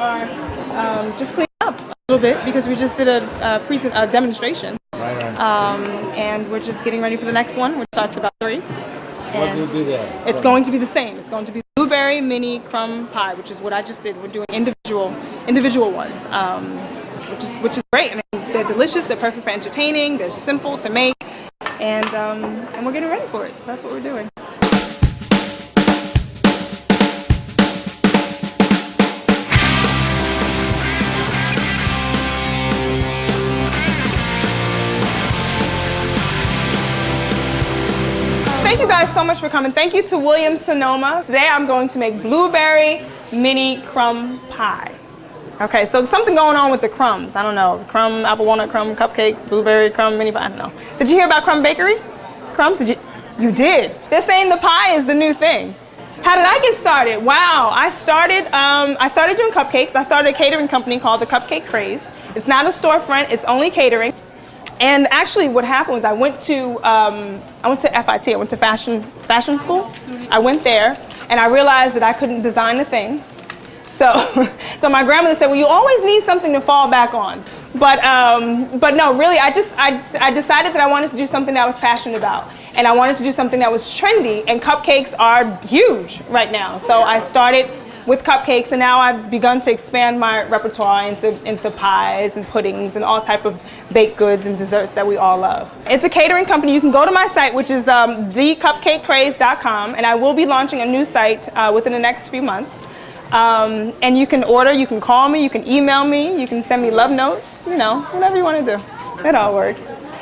are just cleaning up a little bit because we just did a demonstration. Right. And we're just getting ready for the next one, which starts about 3. What will be there? It's going to be the same. It's going to be blueberry mini crumb pie, which is what I just did. We're doing individual ones, which is great. I mean, they're delicious. They're perfect for entertaining. They're simple to make, and we're getting ready for it. So that's what we're doing. Thank you guys so much for coming. Thank you to William Sonoma. Today I'm going to make blueberry mini crumb pie. Okay, so there's something going on with the crumbs. I don't know, crumb, apple walnut crumb, cupcakes, blueberry crumb mini pie, I don't know. Did you hear about Crumb Bakery? Crumbs, you did? They're saying the pie is the new thing. How did I get started? Wow, I started doing cupcakes. I started a catering company called the Cupcake Craze. It's not a storefront, it's only catering. And actually what happened was I went to FIT, I went to fashion school. I went there and I realized that I couldn't design a thing. So my grandmother said, well, you always need something to fall back on. But no, really, I decided that I wanted to do something that I was passionate about. And I wanted to do something that was trendy, and cupcakes are huge right now. So I started with cupcakes, and now I've begun to expand my repertoire into pies and puddings and all type of baked goods and desserts that we all love. It's a catering company. You can go to my site, which is thecupcakecraze.com, and I will be launching a new site within the next few months. And you can order, you can call me, you can email me, you can send me love notes, you know, whatever you want to do. It all works.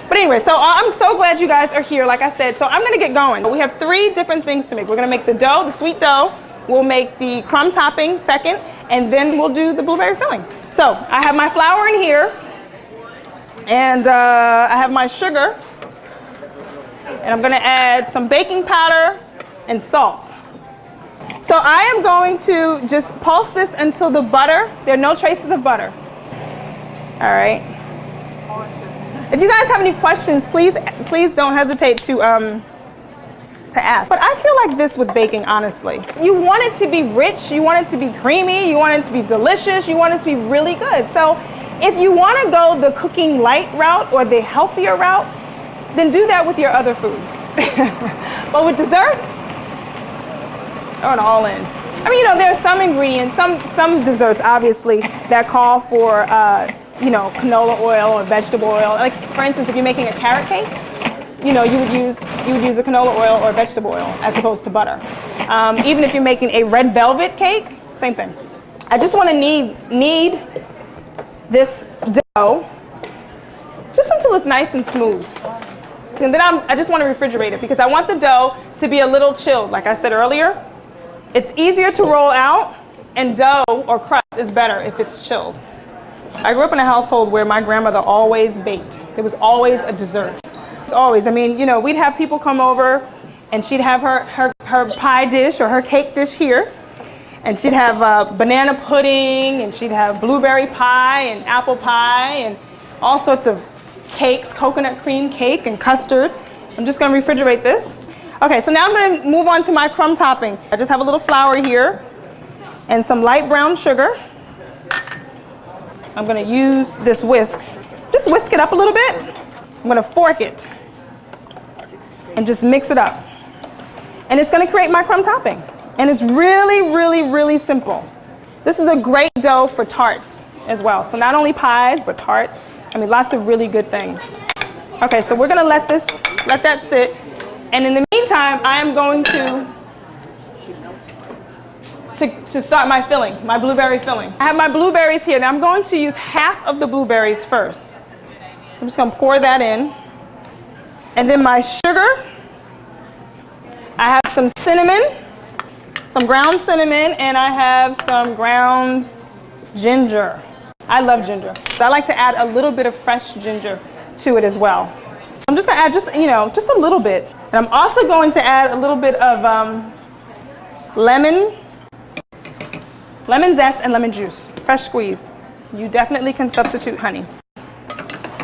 But anyway, so I'm so glad you guys are here, like I said. So I'm going to get going. We have 3 different things to make. We're going to make the dough, the sweet dough. We'll make the crumb topping second, and then we'll do the blueberry filling. So I have my flour in here, and I have my sugar, and I'm going to add some baking powder and salt. So I am going to just pulse this until the butter, there are no traces of butter. All right. If you guys have any questions, please don't hesitate to ask. But I feel like this with baking, honestly. You want it to be rich, you want it to be creamy, you want it to be delicious, you want it to be really good. So if you want to go the cooking light route or the healthier route, then do that with your other foods. But with desserts, throw it all in. I mean, you know, there are some ingredients, some desserts, obviously, that call for, you know, canola oil or vegetable oil. Like, for instance, if you're making a carrot cake, you know, you would use a canola oil or vegetable oil as opposed to butter. Even if you're making a red velvet cake, same thing. I just want to knead this dough just until it's nice and smooth. And then I just want to refrigerate it because I want the dough to be a little chilled. Like I said earlier, it's easier to roll out, and dough or crust is better if it's chilled. I grew up in a household where my grandmother always baked. There was always a dessert. It's always, I mean, you know, we'd have people come over and she'd have her pie dish or her cake dish here. And she'd have banana pudding, and she'd have blueberry pie and apple pie and all sorts of cakes, coconut cream cake and custard. I'm just going to refrigerate this. Okay, so now I'm going to move on to my crumb topping. I just have a little flour here and some light brown sugar. I'm going to use this whisk. Just whisk it up a little bit. I'm going to fork it and just mix it up. And it's going to create my crumb topping. And it's really, really, really simple. This is a great dough for tarts as well. So not only pies, but tarts. I mean, lots of really good things. Okay, so we're going to let that sit. And in the meantime, I am going to start my filling, my blueberry filling. I have my blueberries here. Now I'm going to use half of the blueberries first. I'm just going to pour that in. And then my sugar. I have some cinnamon, some ground cinnamon, and I have some ground ginger. I love ginger. So I like to add a little bit of fresh ginger to it as well. I'm just going to add just a little bit. And I'm also going to add a little bit of lemon zest and lemon juice, fresh squeezed. You definitely can substitute honey.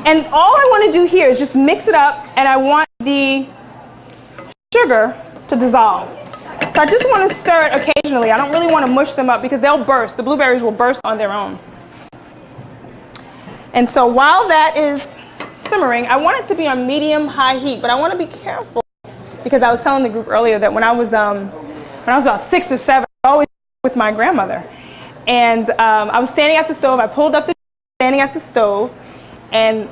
And all I want to do here is just mix it up, and I want the sugar to dissolve. So I just want to stir it occasionally. I don't really want to mush them up because they'll burst. The blueberries will burst on their own. And so while that is simmering, I want it to be on medium-high heat, but I want to be careful because I was telling the group earlier that when I was about 6 or 7, I was always with my grandmother. And I was standing at the stove. I pulled up the standing at the stove, and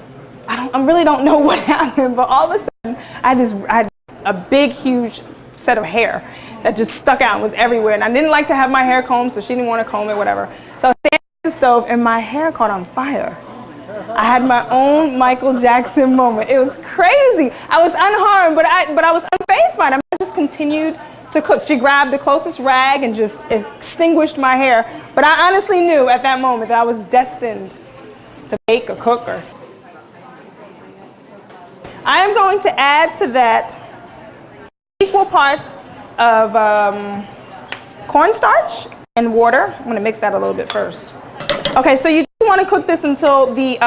I really don't know what happened, but all of a sudden I had a big, huge set of hair that just stuck out and was everywhere. And I didn't like to have my hair combed, so she didn't want to comb it, whatever. So I was standing at the stove, and my hair caught on fire. I had my own Michael Jackson moment. It was crazy. I was unharmed, but I was unfazed by it. I just continued to cook. She grabbed the closest rag and just extinguished my hair. But I honestly knew at that moment that I was destined to bake or cook. I am going to add to that equal parts of cornstarch and water. I'm going to mix that a little bit first. Okay, so you want to cook this until the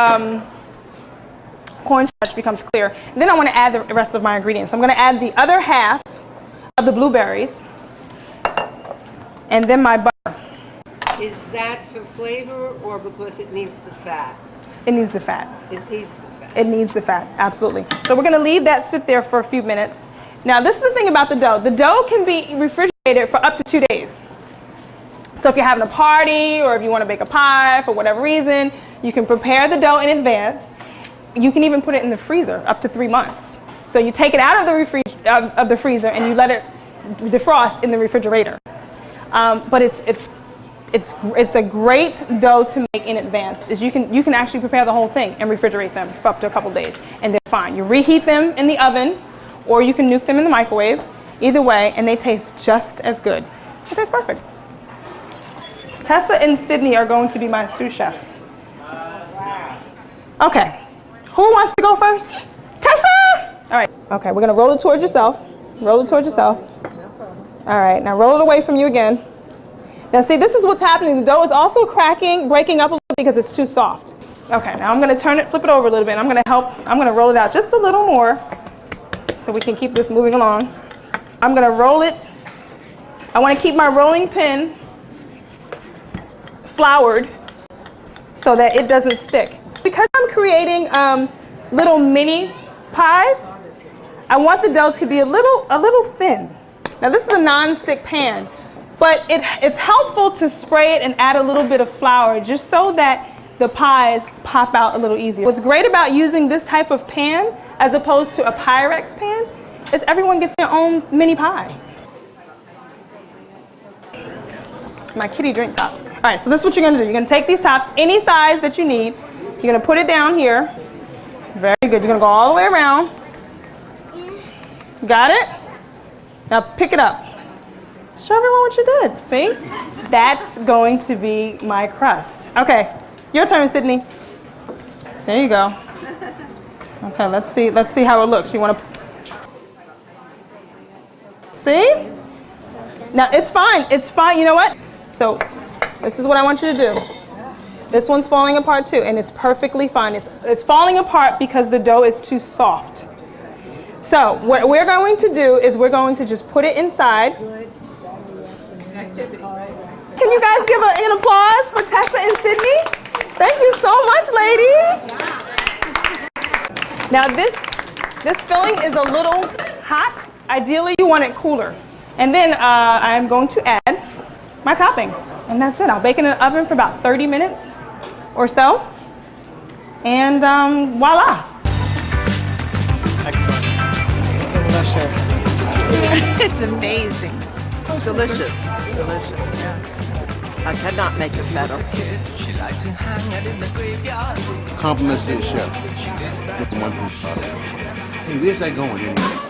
cornstarch becomes clear. And then I want to add the rest of my ingredients. So I'm going to add the other half of the blueberries and then my butter. Is that for flavor or because it needs the fat? It needs the fat. It needs the fat. It needs the fat, absolutely. So we're going to leave that sit there for a few minutes. Now, this is the thing about the dough. The dough can be refrigerated for up to 2 days. So if you're having a party or if you want to bake a pie for whatever reason, you can prepare the dough in advance. You can even put it in the freezer up to 3 months. So you take it out of the freezer and you let it defrost in the refrigerator. But it's a great dough to make in advance. You can actually prepare the whole thing and refrigerate them for up to a couple days, and they're fine. You reheat them in the oven, or you can nuke them in the microwave. Either way, and they taste just as good. It tastes perfect. Tessa and Sydney are going to be my sous chefs. Okay, who wants to go first? Tessa! All right, okay, we're gonna roll it towards yourself. Roll it towards yourself. All right, now roll it away from you again. Now see, this is what's happening. The dough is also cracking, breaking up a little because it's too soft. Okay, now I'm gonna flip it over a little bit, and I'm gonna roll it out just a little more so we can keep this moving along. I'm gonna roll it. I wanna keep my rolling pin floured so that it doesn't stick. Because I'm creating little mini pies, I want the dough to be a little thin. Now this is a non-stick pan, but it's helpful to spray it and add a little bit of flour just so that the pies pop out a little easier. What's great about using this type of pan as opposed to a Pyrex pan is everyone gets their own mini pie. My kitty drink tops. All right, so this is what you're gonna do. You're gonna take these tops, any size that you need. You're gonna put it down here. Very good. You're gonna go all the way around. Got it? Now pick it up. Show everyone what you did. See? That's going to be my crust. Okay, your turn, Sydney. There you go. Okay, let's see how it looks. You want to see? Now it's fine. It's fine. You know what? So this is what I want you to do. This one's falling apart too, and it's perfectly fine. It's falling apart because the dough is too soft. So what we're going to do is we're going to just put it inside. Can you guys give an applause for Tessa and Sydney? Thank you so much, ladies. Now this filling is a little hot. Ideally, you want it cooler. And then I'm going to add my topping. And that's it. I'll bake in an oven for about 30 minutes or so. And voila. Excellent. Delicious. It's amazing. Delicious. Delicious, yeah. I cannot make it better. Compliments to the chef with the wonderful product. Hey, where's that going anyway?